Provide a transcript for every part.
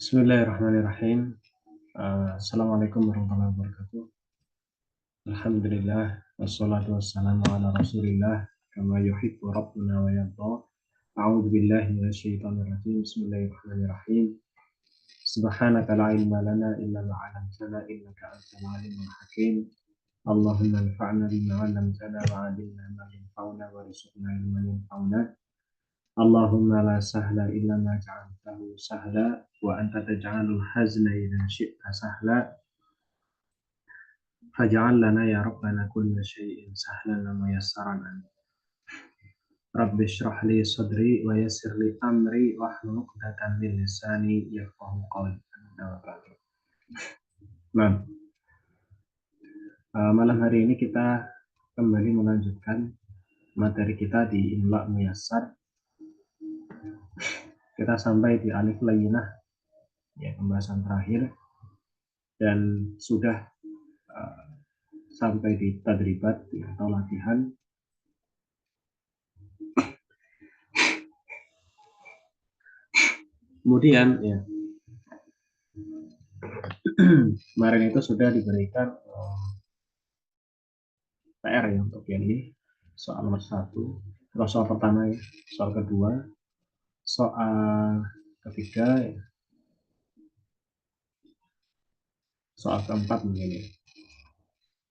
Bismillahirrahmanirrahim. Assalamualaikum warahmatullahi wabarakatuh. Alhamdulillah wassalatu wassalamu ala Rasulillah kama yuhibbu rabbuna wa yarda. A'udzu billahi minasyaitonir rajim. Bismillahirrahmanirrahim. Subhanaka la ilma lana illa ma 'allamtana innaka antal alimul hakim. Allahumma anfa'na bima 'allamtana wa 'allimna ma yanfa'una warzuqna ilman yanfa'una. Allahumma la sahla illa ma ja'altahu sahla wa anta taj'alul hazna idza syi'ta sahla faj'al lana ya rabbana kulla syai'in sahlan wa muyassaran. Rabbi shrah li sadri wa yassir li amri wahlul 'uqdatam min lisani yafqahu qawli. Nah, malam hari ini kita kembali melanjutkan materi kita di Imla Muyassar. Kita sampai di alif layyinah, ya, pembahasan terakhir, dan sudah sampai di tadribat atau latihan. Kemudian ya, kemarin itu sudah diberikan PR ya untuk yang ini, soal nomor 1, atau soal pertama ya, soal kedua, soal ketiga ya, soal keempat mungkin ya.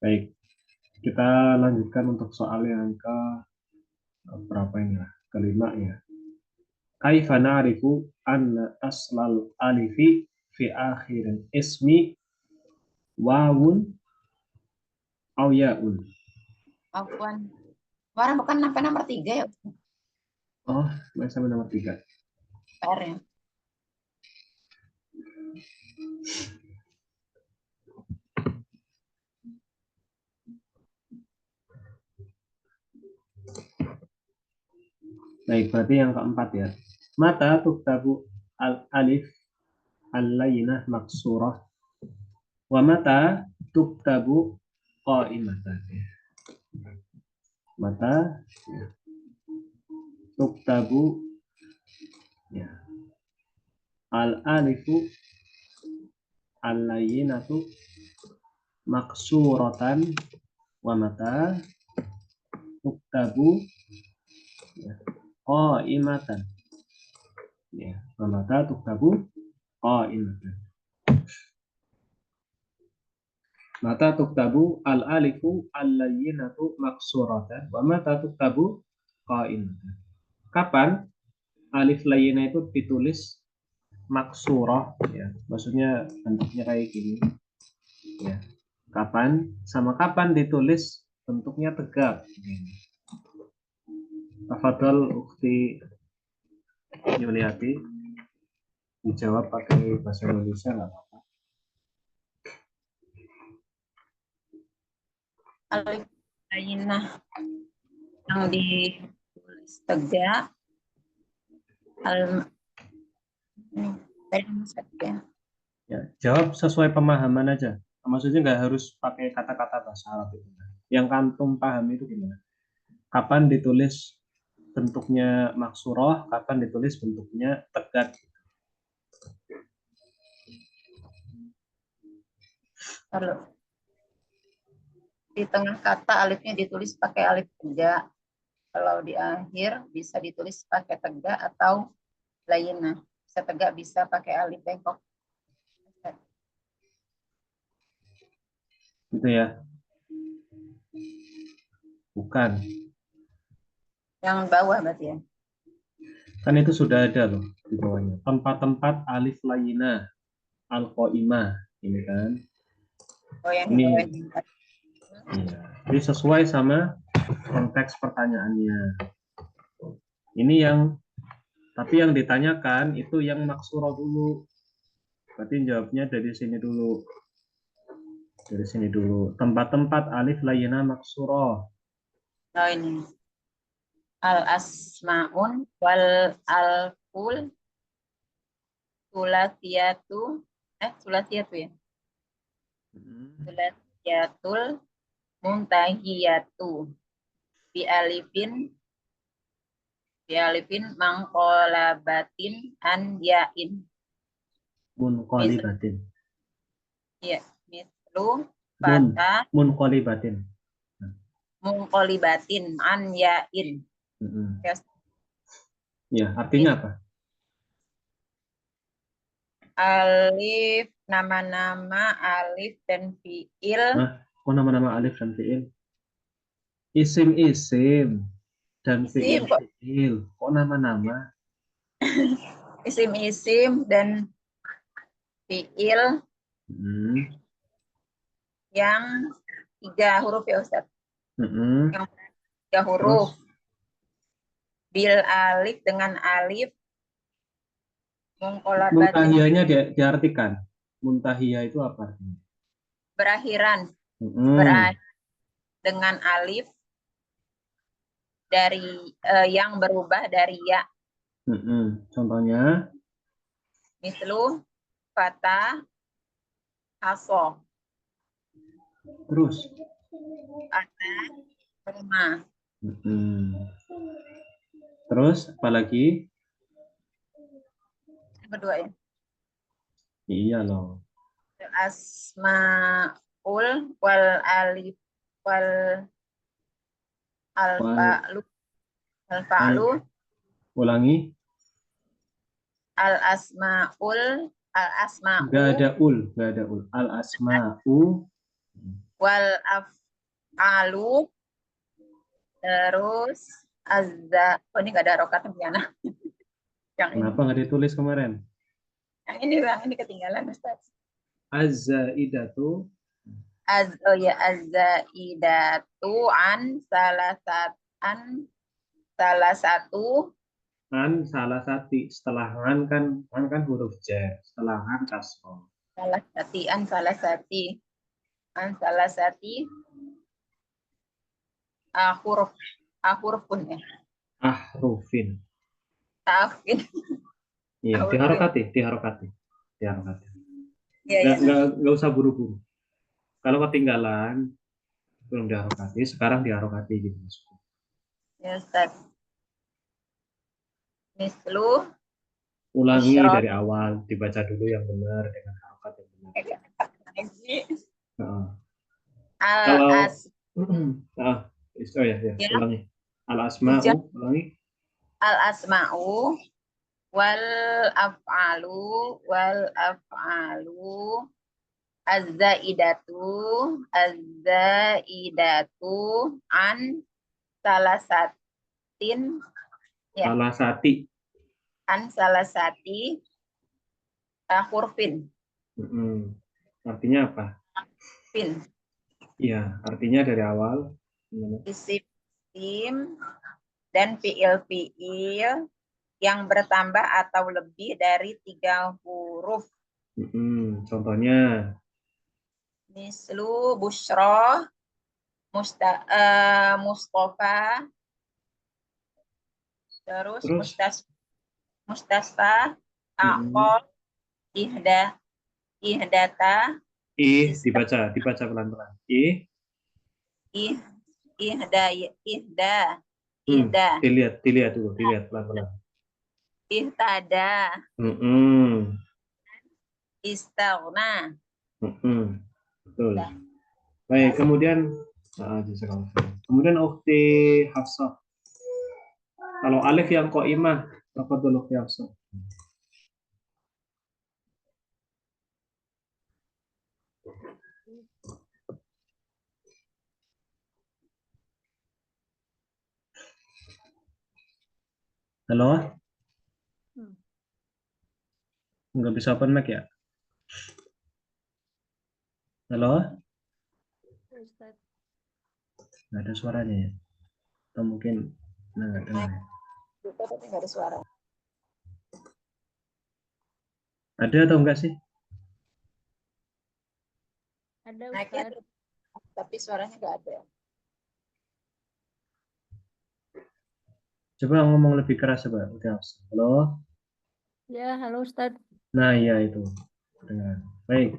Baik, kita lanjutkan untuk soal yang ke berapa ini ya, kelima ya. Kaifa na'rifu anna aslal alifi fi akhirin ismi wawun aw ya'un. Afwan. Kemarin bukan sampai nomor 3 ya? Oh, masih sampai nomor 3. PR-nya. Baik, berarti yang keempat ya. Mata tuktabu al-alif al-layyinah maksurah wa mata tuktabu qa'imatan. Mata ya, tuktabu ya, al-alifu al-layyinatu maksuratan wa mata tuktabu ya, qa'imatan. Ya, wa mata tuktabu qa'imatan. Mata tuktabu al-alifu al-layyinatu maksuratan wa mata tuktabu qa'imatan. Kapan alif layyinah itu ditulis maksurah ya, maksudnya bentuknya kayak gini ya. Kapan sama kapan ditulis bentuknya tegap. Tafadhol Ukhti Yuliati dijawab pakai bahasa Indonesia nggak apa-apa. Alif layyinah yang ditulis tegak. Tadi nomor 1 ya. Ya, jawab sesuai pemahaman aja. Maksudnya nggak harus pakai kata-kata bahasa Arab itu. Yang kantum paham itu gimana? Kapan ditulis bentuknya maksurah, kapan ditulis bentuknya tegak. Kalau di tengah kata alifnya ditulis pakai alif tegak. Kalau di akhir bisa ditulis pakai tegak atau layyinah. Bisa tegak, bisa pakai alif bengkok. Gitu ya. Bukan. Yang bawah berarti ya. Kan itu sudah ada loh di bawahnya. Tempat-tempat alif layyinah, al-qaimah, ini kan. Oh, yang Ini bawah. iya. Jadi sesuai sama konteks pertanyaannya. Ini yang, tapi yang ditanyakan itu yang maksurah dulu. Berarti jawabnya dari sini dulu. Dari sini dulu. Tempat-tempat alif layyinah maksurah. Oh, ini. Al-asmaun wal al-kul sulasiyatu sulasiyatu ya. Sulasiyatul muntahiyatu bi alifin mangkolabatin an yain. Munqalibatin. Ya, mislu Mun fata munqalibatin. munqalibatin an yain. Mm-mm. Ya, Ya, artinya apa? alif, nama-nama, alif dan fiil. Nah, kok nama-nama alif dan fiil? Isim-isim dan Isim kok, fiil-fiil. Kok nama-nama? isim-isim dan fiil Hmm. yang 3 huruf ya Ustaz. Mm-mm. Yang 3 huruf. Terus Bil alif dengan alif, munqalabatin muntahiyahnya diartikan. Muntahiyah itu apa artinya? berakhiran. Mm-mm. Berakhir dengan alif dari yang berubah dari ya. Mm-mm. Contohnya, Mislu fata aso. terus. Fata rumah. Mm-mm. Terus, apalagi? Yang kedua ya. Iya loh. Asmaul wal alif wal Wal, alfa'lu al, alfa'lu ulangi. al asmaul al Gak asma'u ada ul, gak ada ul. Al asma'u. wal af'alu. Terus azza, oh ini nggak ada rokatnya Piana. Yang ini, Kenapa nggak ditulis kemarin? yang ini ketinggalan Ustaz. Az-zaidatu. Oh ya, azzaidatu an salah satu Kan salah satu. Setelah kan huruf jar. Setelah kan kasroh. salah sati huruf huruf pun ya. Ahrufin. Taafin, Iya, hurufin. diharokati. Ya ya. Nggak usah buru-buru. Kalau ketinggalan, belum diharokati, sekarang diharokati gitu. Ya Ustaz. Mislu Ulangi isyrok. dari awal, dibaca dulu yang benar dengan harokat yang benar. Nah, Al kalau as ah, oh ya, ya, ulangi. Al asma'u, hujah ulangi. al asma'u wal af'alu wal af'alu azzaidatu an salah satin ya, Salah sati. an salah sati hurufin Mm-mm. Artinya apa? fin Iya, artinya dari awal. Gimana? isim isim dan fiil-fiil yang bertambah atau lebih dari 3 huruf. Contohnya, Mislu Bushro, Mustafa, terus terus Mustasfa, mm-mm. Aqol, Ihda, Ihdata, Ista, Dibaca pelan-pelan. Ih, Ihda, Ihda, Ihda, Dilihat pelan-pelan. Ihtada, Mm-mm. Istaghna. Mm-mm. Betul. Dah. Baik, kemudian ukti Hafsah. Kalau alif yang qaimah, apa dulu ukti Hafsah? Halo? Nggak bisa open mic ya? Halo? Nggak ada suaranya ya? Atau mungkin nggak dengar ya? Lupa tapi nggak ada suara. Ada atau enggak sih? Ada Naiknya Ustaz. tapi suaranya nggak ada. Coba ngomong lebih keras coba. Udah. Halo? Ya, halo Ustaz. Nah, iya itu. Dengar. Baik.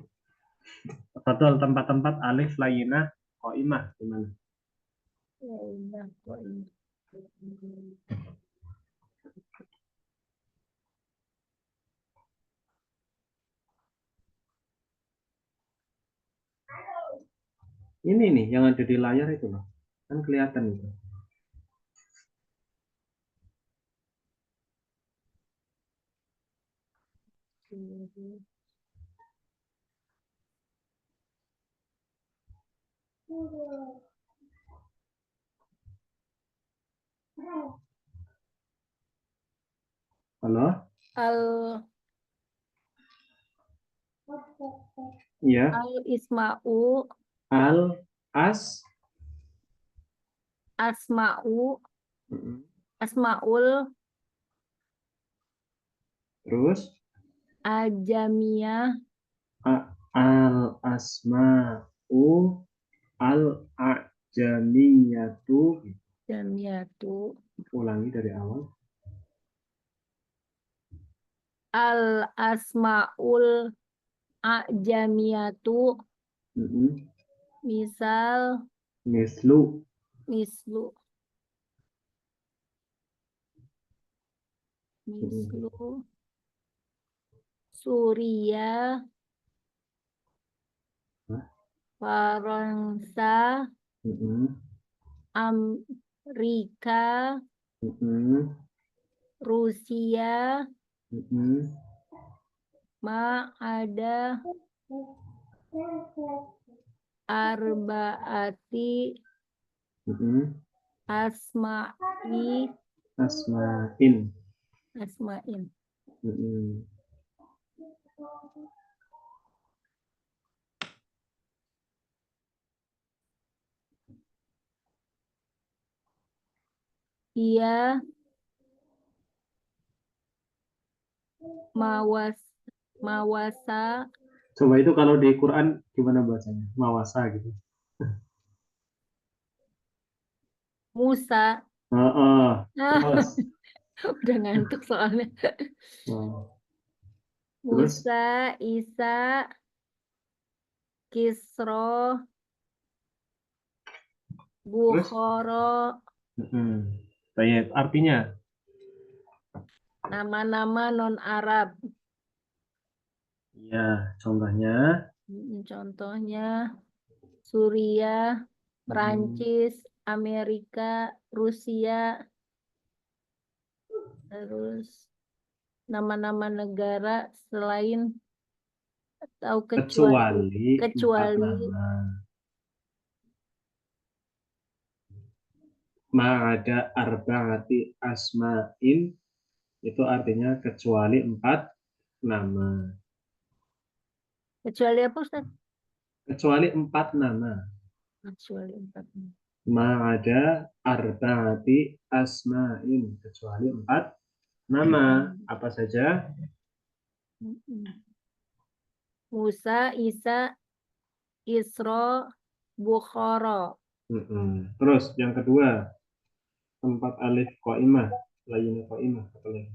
Betul tempat-tempat alif layinah qaimah gimana? Ya, indah. Kok ini? Ini nih yang ada di layar itu loh. Kan kelihatan itu. Halo? Al Iya. Al Isma'u Al-as. Asma'u Mm-mm. Asma'ul Terus Ajamiyah al-asma'u al-a'jamiyatu. Jamiyatu Ulangi dari awal. Al Asma'ul Ajamiyatu Mm-mm. misal Mislu. mislu Mm-mm. mislu Suria Hah? Faransa Mm-mm. Amerika Mm-mm. Rusia Mm-mm. ma ada arbaati Mm-mm. asma'i Asma'in. asma'in Mm-mm. ia mawas mawasa Coba itu kalau di Quran gimana bacanya? Mawasa gitu. Musa Terus. udah ngantuk soalnya Oh, terus. Musa Isa Kisro Terus. Bukhoro Baik, artinya. nama-nama non Arab. Ya, contohnya. Contohnya Suriah, Mm-mm. Prancis, Amerika, Rusia, terus nama-nama negara selain atau kecuali Kecuali empat kecuali nama. Ma'ada arba'ati asma'in itu artinya kecuali empat nama. kecuali apa Ustaz? Kecuali empat nama. Kecuali empat. Ma'ada arba'ati asma'in kecuali empat nama. Apa saja? Musa, Isa, Isra, Bukhara. Terus yang kedua, tempat alif qaimah, lainnya qaimah apa lagi?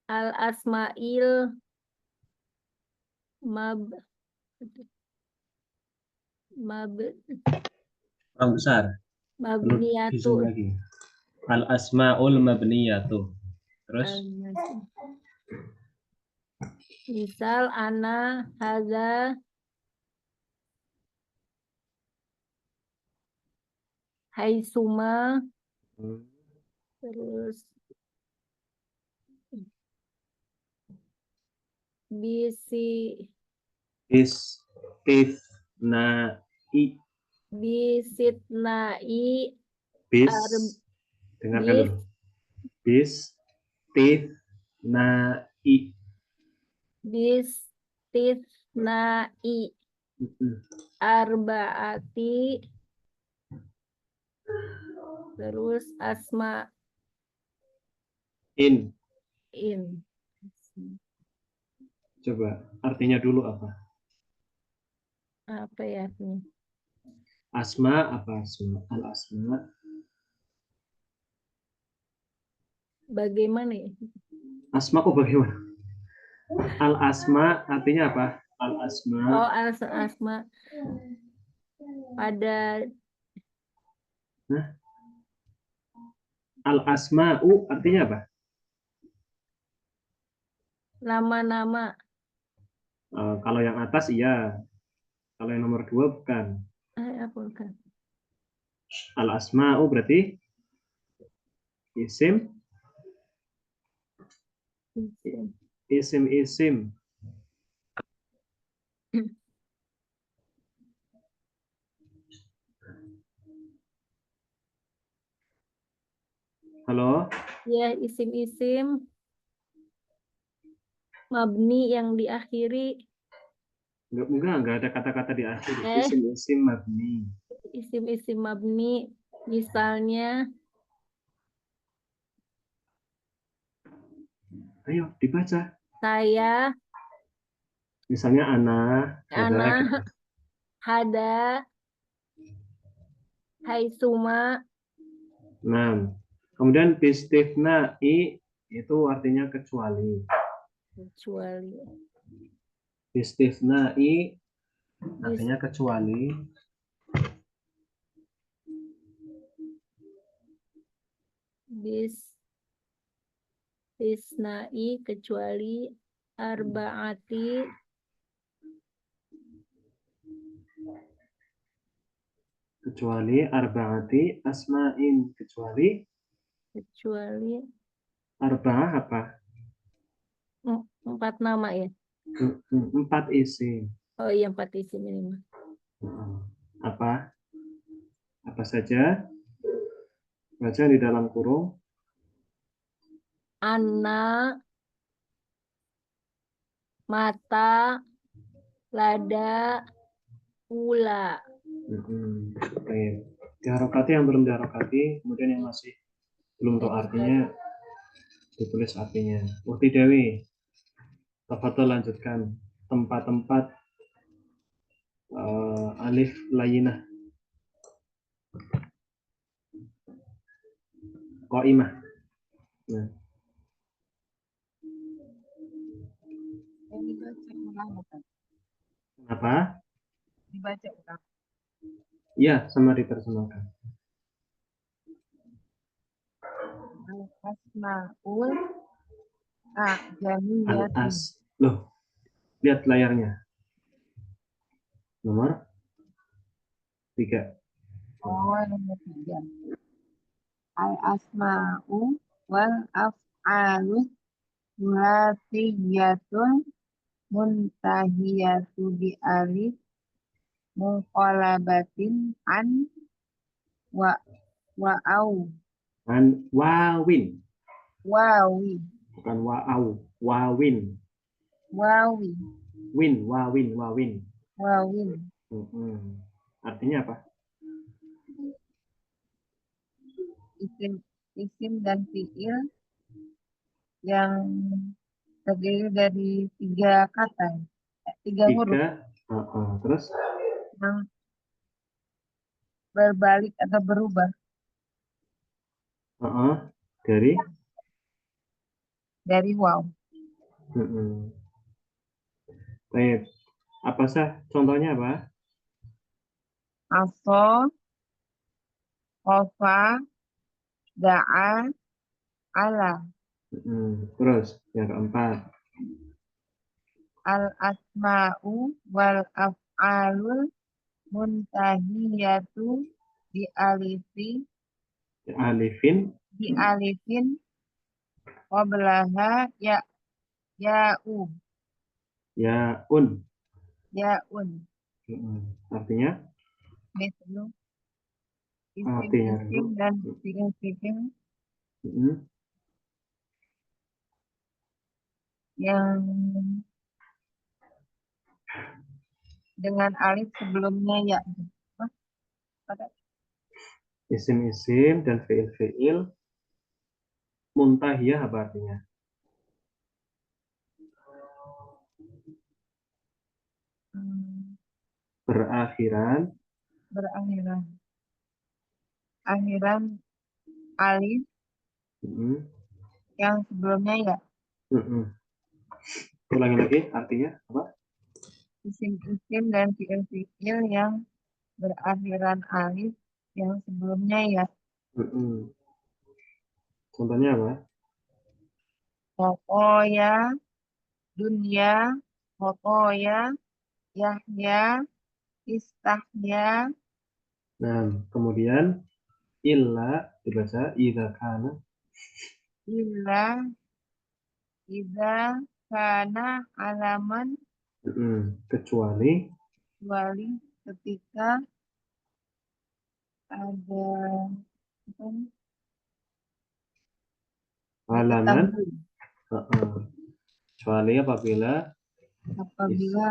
Al Asmail Mab Mab Kurang besar. Perlu di Mabniyatu zoom lagi. Al asmaul mabniyatuh. Terus misal ana haza haitsuma hmm, terus bisi istifnai bisitnai bis, arb dengarkan bis dulu. Bistifnai. bisitnai Mm-mm. arbaati terus asma In. in Coba artinya dulu apa? apa ya ini? Asma apa asma? Al asma. Bagaimana ya? Asma kok bagaimana? Al asma artinya apa? Al asma. Oh, asma pada Nah, al asma'u artinya apa? nama-nama Kalau yang atas iya. Kalau yang nomor 2 bukan. Apa bukan? Al asma'u berarti isim, Isim. isim. Halo? Ya, isim-isim mabni yang diakhiri Enggak ada kata-kata di akhir. eh Isim mabni. isim-isim mabni misalnya Ayo dibaca. saya, Misalnya ana, hada ana, gitu. hada, haitsuma, Nah, kemudian bistifna i itu artinya kecuali. kecuali Bistifna i bis artinya kecuali. bis bisnai kecuali arbaati Kecuali arbaati asma'in. kecuali Arba'ah apa? 4 nama ya. 4 isim. Oh iya, 4 isim ini mah. Apa? Apa saja? Baca di dalam kurung. Anak, mata, lada, ula. Baik. Diharokati yang belum diharokati, kemudian yang masih belum tahu artinya, ditulis artinya. Ukti Dewi, tafadhol lanjutkan tempat-tempat alif layinah, qaimah. Nah, Yang dibaca ulang bukan? apa? Dibaca ulang. Iya, sama diterjemahkan. Al-asmaul Al a'jamiyatu. as. Loh, lihat layarnya. Nomor 3. Oh, nomor 3. Al-asma'u wal af'alu latiyatun muntahiyatu bi alif muqalabatin an wa wa au Kan wawin, wawi bukan waau. Wawin. wawi Wawin. wawin Artinya apa? isim isim dan fiil yang terdiri dari 3 kata, 3 huruf 3. Terus yang berbalik atau berubah dari dari waw. Baik. Apa sah contohnya apa? Aso, kofa, da'a, ala. Terus yang keempat. Al asma'u wal af'alul muntahiyatu di alifi Alifin di alifin qablaha ya ya'u yaun. ya'un Artinya mislu artinya isim-isim dulu. dan fiil-fiil yang dengan alif sebelumnya ya. Hah? Pada Isim-isim dan fiil-fiil muntahiyah apa artinya? Berakhiran. berakhiran akhiran alif Mm-mm. yang sebelumnya ya. Mm-mm. Ulangi lagi artinya apa? Isim-isim dan fiil-fiil yang berakhiran alif yang sebelumnya ya. Mm-mm. Contohnya apa? Pokoknya, dunia, pokoknya, Yahya, istahya, Nah, kemudian illa dibaca idza kana. illa, idza, kana, alaman, Kecuali kecuali ketika ada apa nih? halaman. Diketahui Kecuali apabila apabila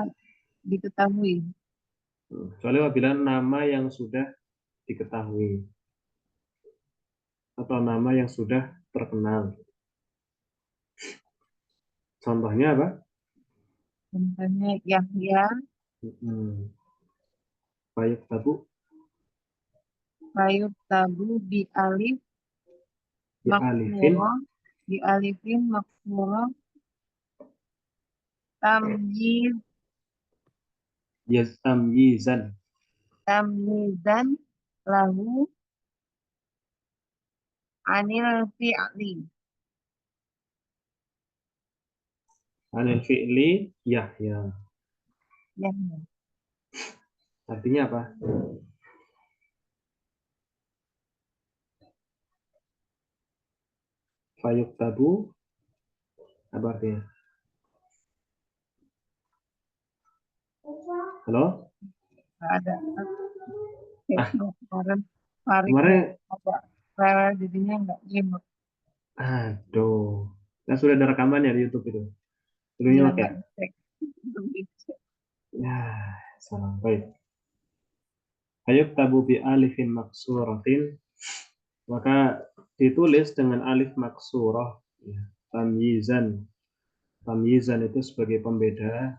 diketahui kecuali apabila nama yang sudah diketahui atau nama yang sudah terkenal. Contohnya apa? contohnya Yahya, Baik tabu Bayut Tabu di alif di alifin makmuro, di alifin makmuro, tamyiz, tamyizan tamyizan lahu anil fi'li. anil fi'li Yahya. Yahya. Artinya apa? Fayuk tabu apa artinya? Halo? Nggak ada. Ah, Kemarin Fariknya kemarin agak rewel jadinya nggak nyimak. aduh. Kan sudah ada rekamannya di YouTube itu. Sudah Iya nyimak ya? nggak dicek. Belum dicek. Ya, salah. Baik. Fayuk tabu bi alifin maksuratin, maka ditulis dengan alif maksurah, ya. Tamyizan. Tamyizan itu sebagai pembeda,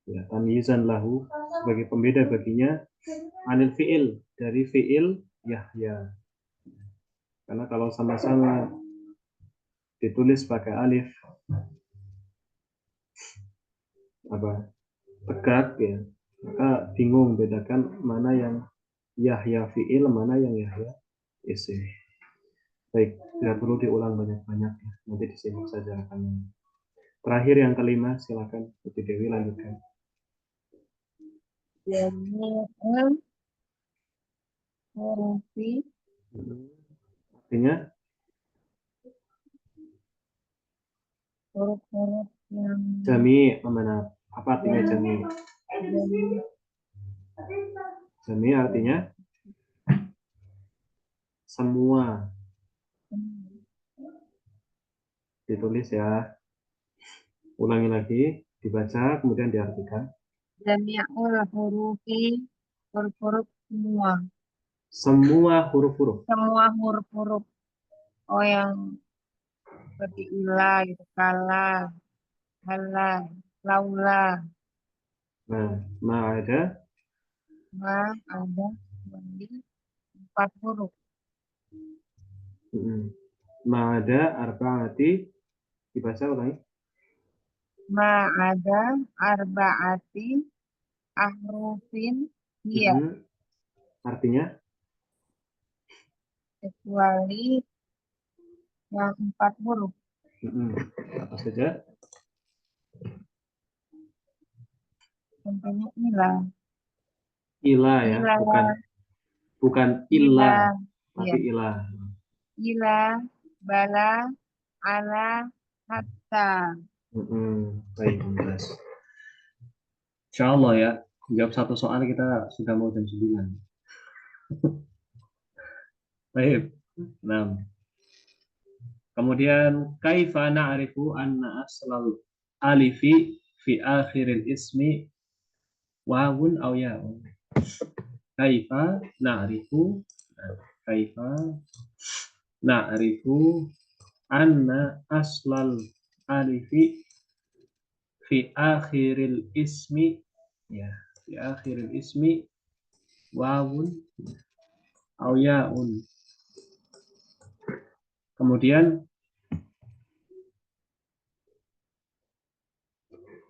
ya, tamyizan lahu sebagai pembeda baginya, anil fi'il dari fi'il Yahya. Karena kalau sama-sama ditulis pakai alif apa tegak, ya, maka bingung bedakan mana yang Yahya fi'il, mana yang Yahya isim. Baik, tidak perlu diulang banyak-banyak, ya. Nanti disimak saja rekamannya. Terakhir yang kelima, silakan Putri Dewi lanjutkan. Jami'ul hurufi Artinya huruf-huruf yang jami mana? Apa artinya jami? jami' Jami artinya semua. Ditulis ya. Ulangi lagi, dibaca kemudian diartikan. jami'ul hurufi huruf-huruf semua. Semua huruf-huruf. Semua huruf-huruf. Oh yang seperti ilah gitu, kala, hala, laula, Nah, ma ada ma, ada, mandi, 4 huruf. ma ada arbaati, dibaca ulangi. Ma ada arbaati ahrufin hiya, Artinya kecuali yang 4 huruf. apa saja? Contohnya ilah, Ilah ya, ilah, bukan ilah, ilah, iya, tapi ilah. ilah, bala, ala, hatta. Baik, jelas. Insya Allah ya, jawab satu soal kita sudah mau jam 9. Baik. Nah, kemudian kaifa na'rifu anna aslal alifi fi akhiril ismi wawun aw ya'un. Kaifa na'rifu kaifa na'rifu anna aslal alifi fi akhiril ismi, ya, fi akhiril ismi wawun aw ya'un. Kemudian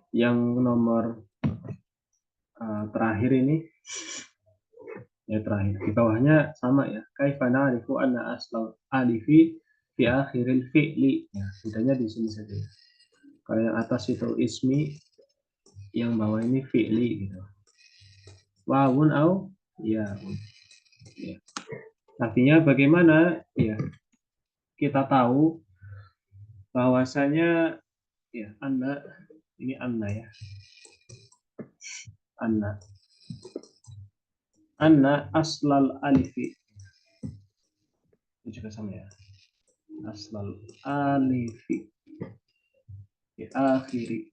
yang nomor terakhir ini, ya terakhir di bawahnya sama ya, kaifa na'rifu anna aslal alifi fi akhiril fi'li, ya bedanya di sini saja. Kalau yang atas itu ismi, yang bawah ini fi'li gitu. Wawun au ya. Ya. Artinya bagaimana ya kita tahu bahwasanya ya anna, ini anna ya. Anna aslal alifi. Ini juga sama ya. Aslal alifi di akhiri.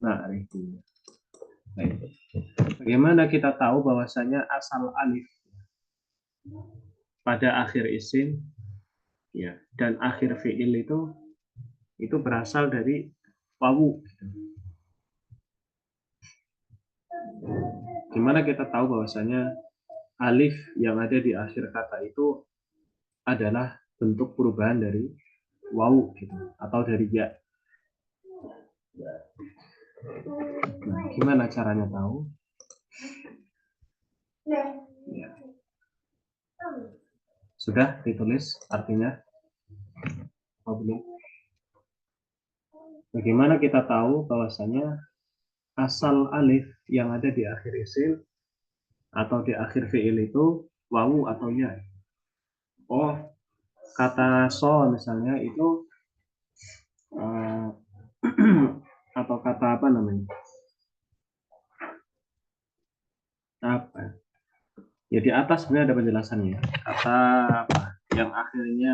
Nah, itu. Baik. Bagaimana kita tahu bahwasanya asal alif pada akhir isim ya dan akhir fiil itu berasal dari wawu. Gimana kita tahu bahwasanya alif yang ada di akhir kata itu adalah bentuk perubahan dari wawu gitu atau dari ya. Nah, gimana caranya tahu? Ya. Sudah ditulis artinya? Oh, belum. Bagaimana kita tahu bahwasanya asal alif yang ada di akhir isim atau di akhir fiil itu wawu atau ya? Oh, kata so misalnya itu atau kata apa namanya? Apa? Ya di atas sebenarnya ada penjelasannya. Kata apa? Yang akhirnya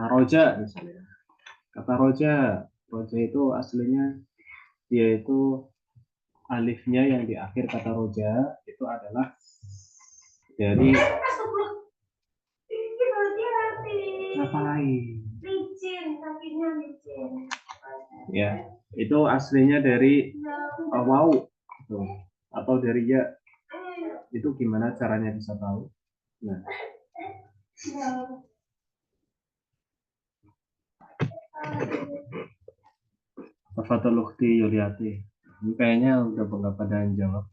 roja misalnya. Kata roja itu aslinya yaitu alifnya yang di akhir kata roja itu adalah dari ngapain? Ya, itu aslinya dari wawu atau dari ya. Itu gimana caranya bisa tahu? Nah, Fathul Ukhti Yuliati. Ini kayaknya udah nggak pada yang jawab.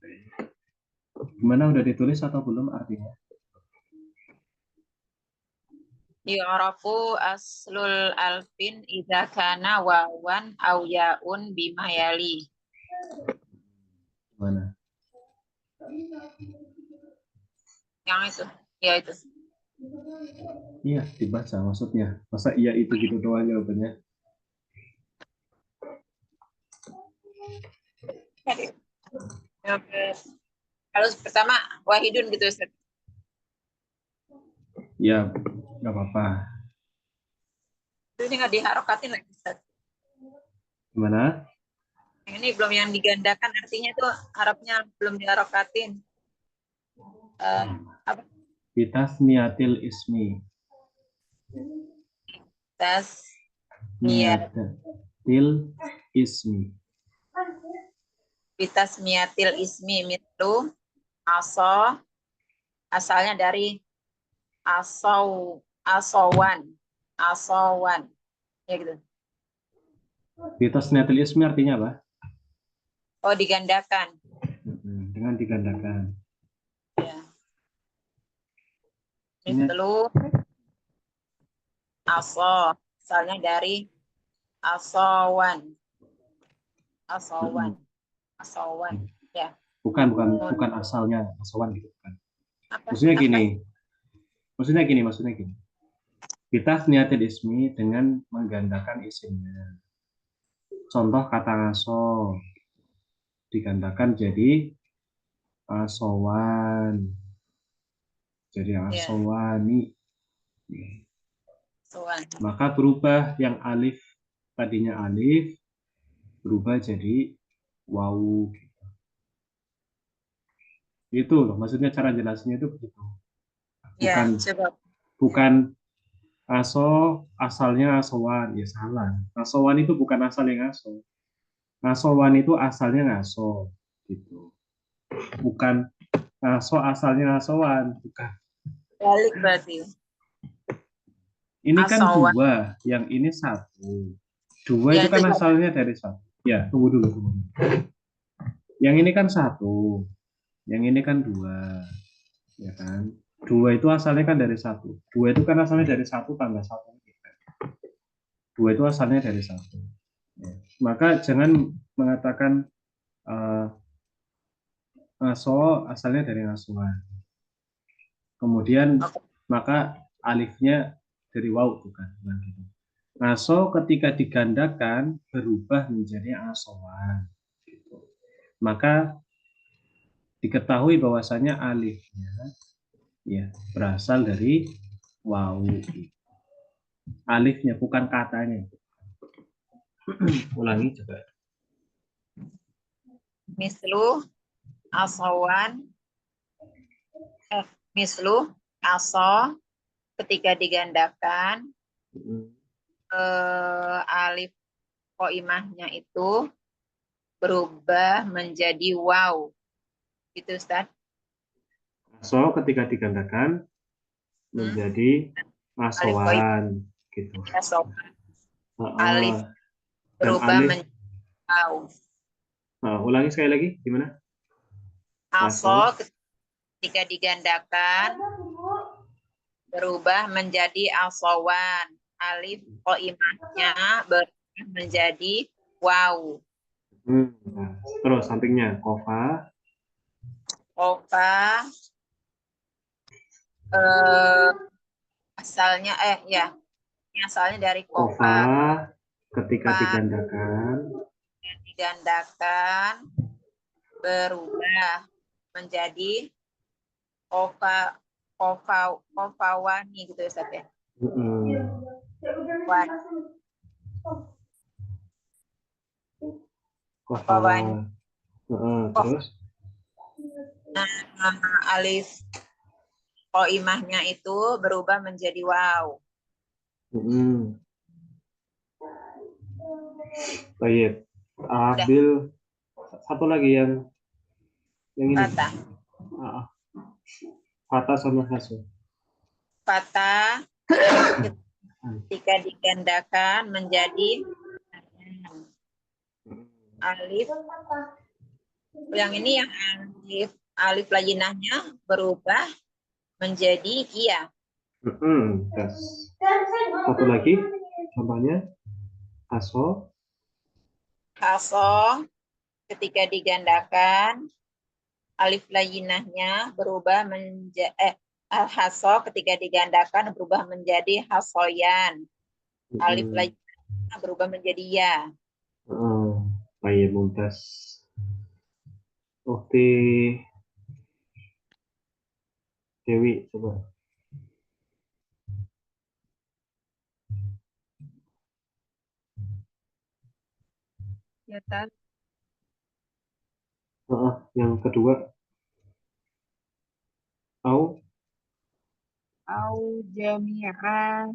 Gimana, udah ditulis atau belum artinya? Yu'rafu aslul alfin idza kana wawan au yaun bima yali. Gimana? Yang itu. Ya itu. Iya, dibaca maksudnya. Masa iya itu gitu doang jawabannya? Kalau pertama wahidun gitu Ustaz. Ya, nggak apa-apa. Ini nggak diharokatin lagi Ustaz. Gimana? Ini belum yang digandakan, artinya itu harapnya belum diharokatin. Apa? Bitasniyatil ismi. Tas Niyatil ismi. Bitasmiyatil ismi mitlu aso, asalnya dari asowan ya gitu. Bitasniyatil ismi artinya apa? Oh, digandakan. Dengan digandakan. Ya. Mitlu aso, asalnya dari asowan ya. Bukan asalnya asawan gitu kan. Apa? Maksudnya gini. Bitasniyatil ismi dengan menggandakan isimnya. Contoh kata ngaso digandakan jadi asowan. Jadi asowani. Maka berubah yang alif tadinya alif berubah jadi wawu. Itu loh, maksudnya cara jelasnya itu begitu. Bukan aso asalnya asowan, ya salah. Asowan itu bukan asal yang aso. Asowan itu asalnya ngaso gitu. Bukan aso asalnya asowan, bukan. Balik berarti. Ini kan dua, yang ini satu. Dua ya, itu kan asalnya dari satu. Ya, tunggu dulu. Yang ini kan satu, yang ini kan dua, ya kan? Dua itu asalnya kan dari satu. Dua itu kan asalnya dari satu tambah satu. Dua itu asalnya dari satu. Ya. Maka jangan mengatakan aso asalnya dari asuhan. Kemudian Oke. maka alifnya dari waw bukan. Nah, gitu. Aso ketika digandakan berubah menjadi asoan. Gitu. Maka diketahui bahwasanya alifnya ya berasal dari waw. Alifnya bukan katanya. Ulangi coba. Mislu asawan, mislu aso ketika digandakan alif koimahnya itu berubah menjadi waw. Gitu Ustaz. Aso ketika digandakan menjadi Alif koimah asoan gitu. aso. Alif Dan berubah alif menjadi waw. ulangi sekali lagi gimana? Aso ketika digandakan berubah menjadi asowan. Alif koimahnya berubah menjadi waw. Nah, terus sampingnya kofa. Kofa asalnya ya ini asalnya dari Kofa kofa. ketika Digandakan berubah menjadi kofawani gitu Ustaz ya. Kofawani. Terus Nah, alif koimahnya itu berubah menjadi waw. baik. Ambil satu lagi yang ini. Kata. Fata sama hasu. Fata ketika digandakan menjadi alif. Yang ini yang alif layinahnya berubah menjadi iya. Satu lagi contohnya haso. Haso ketika digandakan alif layinahnya berubah menjadi haso ketika digandakan berubah menjadi hasoyan. Alif layinahnya berubah menjadi ya. Baik, mumtaz. Ukti Dewi coba. Ya kan? Yang kedua au jami'a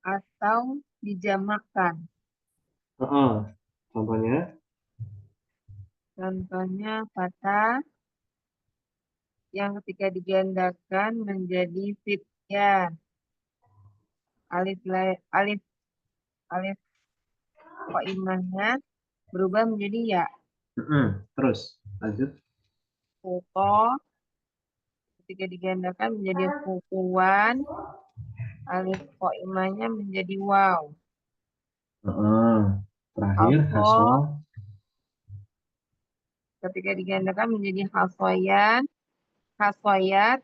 atau dijamakan. Contohnya Fata yang ketika digandakan menjadi fityan. Alif koimahnya berubah menjadi ya. terus lanjut. Fuko ketika digandakan menjadi fukuan. Alif koimahnya menjadi waw. Terakhir haso Ketika digandakan menjadi hasoyan. Hasoyat.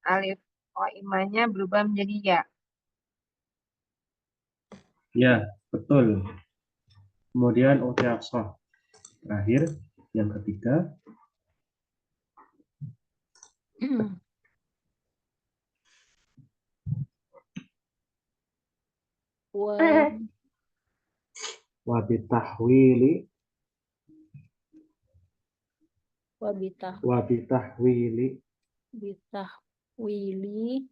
Alif koimahnya berubah menjadi ya. ya betul. Kemudian ukti aksoh terakhir yang ketiga wabitahwili bitahwili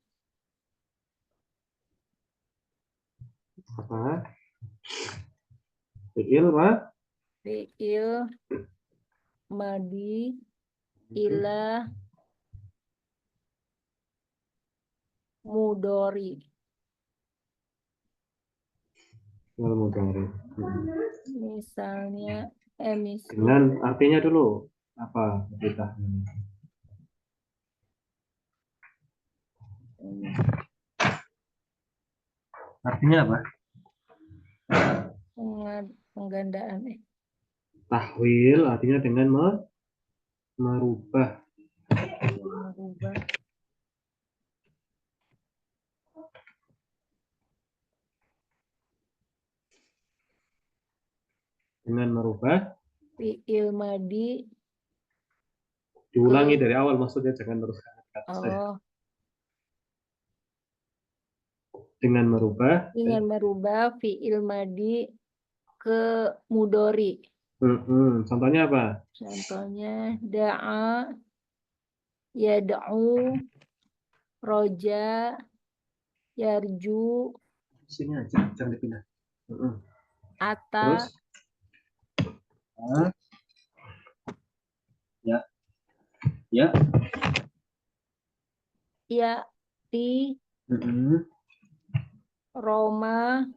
apa? Fi'il madi ila mudori. mudhari. Misalnya Dengan artinya dulu apa kita? Artinya apa? Penggandaan. Tahwil artinya dengan merubah. Merubah. Dengan merubah. Fi'il madi. Diulangi dari awal maksudnya, jangan teruskan kata saya. Oh, Dengan merubah. dengan merubah fi'il madi ke mudori. Contohnya apa? Contohnya da'a, yad'u, roja, yarju, Sini aja, jangan dipindah. Terus? ata, Ya. Ya. ya'ti, roma,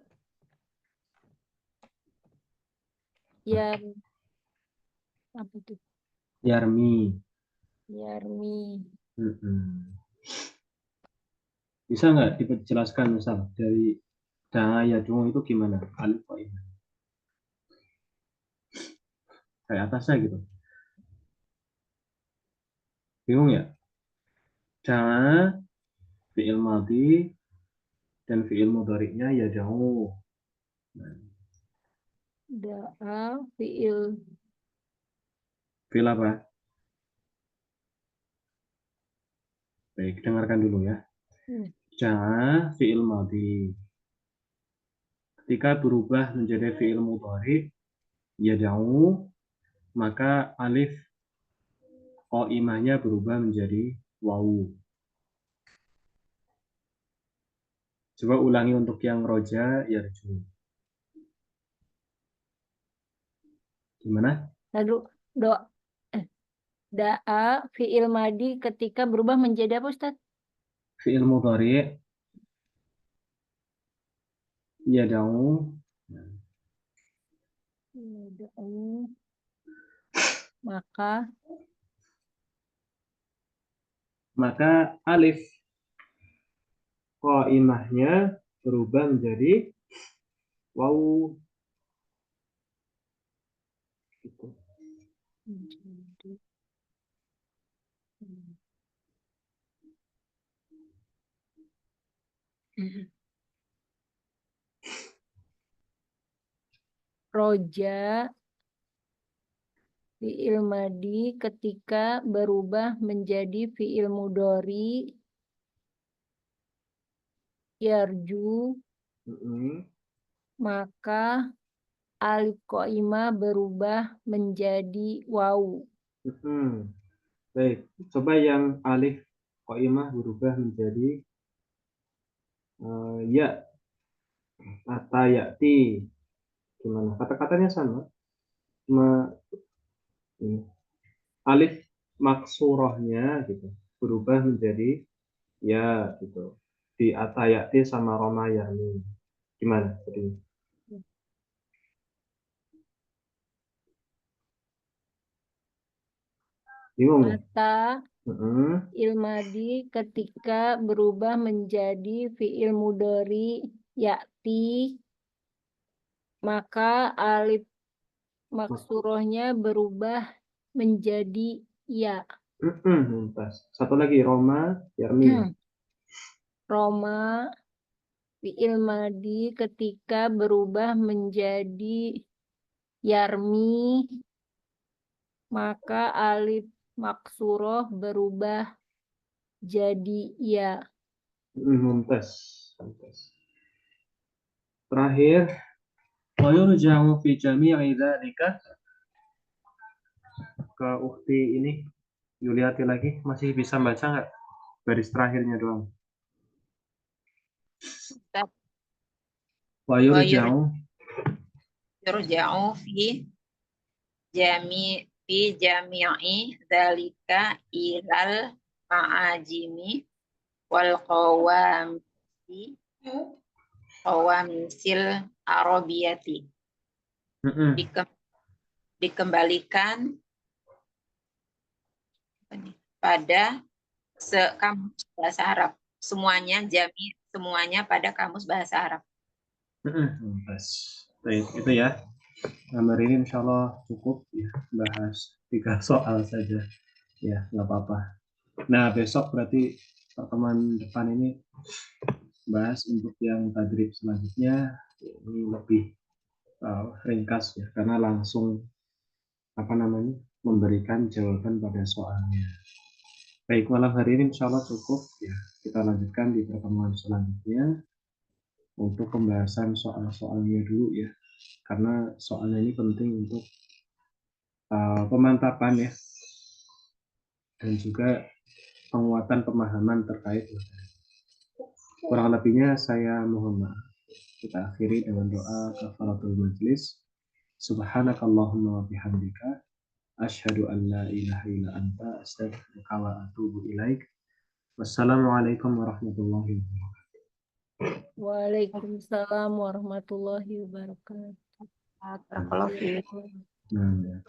yar, apa itu? Yarmi. Yarmi. Bisa nggak dijelaskan misal dari daya dong itu gimana? Alif kok ini? Kayak atasnya gitu. Bingung ya? Da'a fi'il madhi dan fi'il mudhari'nya ya jauh. Da'a, fi'il. Fi'il apa? Baik, dengarkan dulu ya. Da'a fi'il madhi. Ketika berubah menjadi fi'il mudhari' ya jauh, maka alif qaimahnya berubah menjadi wawu. Coba ulangi untuk yang roja yarju. Gimana? Lalu da'a fi'il madi ketika berubah menjadi apa, Ustaz? Fi'il mudhari' ya jauh. Maka alif qaimahnya berubah menjadi wawu. Gitu. Roja fi'il madi ketika berubah menjadi fi'il mudhari yarju, maka alif qaimah berubah menjadi wawu. Baik, coba yang alif qaimah berubah menjadi ya atau ya'ti. Gimana? Kata-katanya sama. Cuma alif maksurahnya gitu berubah menjadi ya gitu. Di atayati sama Roma yarmi. Gimana? Jadi bingung ya? Ata ilmadi ketika berubah menjadi fi'il mudhari ya'ti, maka alif maksurohnya berubah menjadi ya. Satu lagi Roma yarmi. Roma fi'il madi ketika berubah menjadi yarmi, maka alif maksuroh berubah jadi ya. Mumtaz. Terakhir, wa yurja'u fi jami'i dzalika, ke ukti ini Yuliati lagi, masih bisa baca nggak baris terakhirnya doang? Wa yurja'u Yurja'u fi jami'i dzalika ilal ma'ajimi wal qawamisil arabiyati. Dikembalikan pada kamus bahasa Arab. Semuanya pada kamus bahasa Arab. Pas. Baik, itu ya. Hari ini insya Allah cukup ya, bahas 3 soal saja. Ya, nggak apa-apa. Nah, besok berarti pertemuan depan ini bahas untuk yang tadrib selanjutnya ini lebih ringkas ya, karena langsung memberikan jawaban pada soalnya. Baik, malam hari ini insya Allah cukup ya. Kita lanjutkan di pertemuan selanjutnya untuk pembahasan soal-soalnya dulu ya, karena soalnya ini penting untuk pemantapan ya, dan juga penguatan pemahaman terkait materi. Kurang lebihnya saya mohon maaf. Kita akhiri dengan doa kafaratul majlis. Subhanakallahumma wa bihamdika asyhadu an la ilaha illa anta astaghfiruka wa atubu ilaik. Wassalamualaikum warahmatullahi wabarakatuh. Waalaikumsalam warahmatullahi wabarakatuh. Barakallahu fiik. Nah, ya.